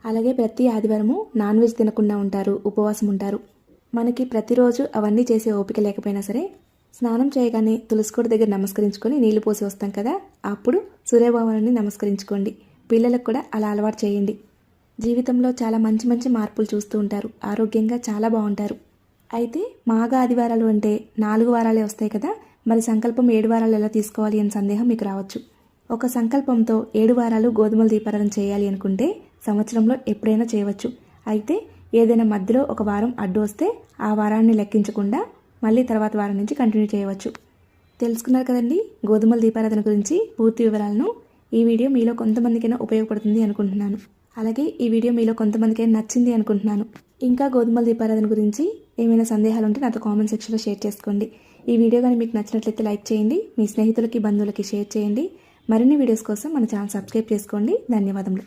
అలాగే ప్రతి ఆదివారము నాన్ వెజ్ తినకుండా ఉంటారు, ఉపవాసం ఉంటారు. మనకి ప్రతిరోజు అవన్నీ చేసే ఓపిక లేకపోయినా సరే స్నానం చేయగానే తులసికోట దగ్గర నమస్కరించుకొని నీళ్లు పోసి వస్తాం కదా, అప్పుడు సూర్యభగవానుని నమస్కరించుకోండి. పిల్లలకు కూడా అలా అలవాటు చేయండి. జీవితంలో చాలా మంచి మంచి మార్పులు చూస్తూ ఉంటారు, ఆరోగ్యంగా చాలా బాగుంటారు. అయితే మాఘ ఆదివారాలు అంటే 4 వారాలే వస్తాయి కదా, మరి సంకల్పం 7 వారాలు ఎలా తీసుకోవాలి అని సందేహం మీకు రావచ్చు. ఒక సంకల్పంతో 7 వారాలు గోధుమల దీపారాధన చేయాలి అనుకుంటే సంవత్సరంలో ఎప్పుడైనా చేయవచ్చు. అయితే ఏదైనా మధ్యలో ఒక వారం అడ్డు వస్తే ఆ వారాన్ని లెక్కించకుండా మళ్ళీ తర్వాత వారం నుంచి కంటిన్యూ చేయవచ్చు. తెలుసుకున్నారు కదండి గోధుమల దీపారాధన గురించి పూర్తి వివరాలను. ఈ వీడియో మీలో కొంతమందికైనా ఉపయోగపడుతుంది అనుకుంటున్నాను. అలాగే ఈ వీడియో మీలో కొంతమందికైనా నచ్చింది అనుకుంటున్నాను. ఇంకా గోధుమల దీపారాధన గురించి ఏమైనా సందేహాలు ఉంటే నాతో కామెంట్ సెక్షన్లో షేర్ చేసుకోండి. ఈ వీడియో కానీ మీకు నచ్చినట్లయితే లైక్ చేయండి, మీ స్నేహితులకి బంధువులకి షేర్ చేయండి. మరిన్ని వీడియోస్ కోసం మన ఛానల్ సబ్స్క్రైబ్ చేసుకోండి. ధన్యవాదములు.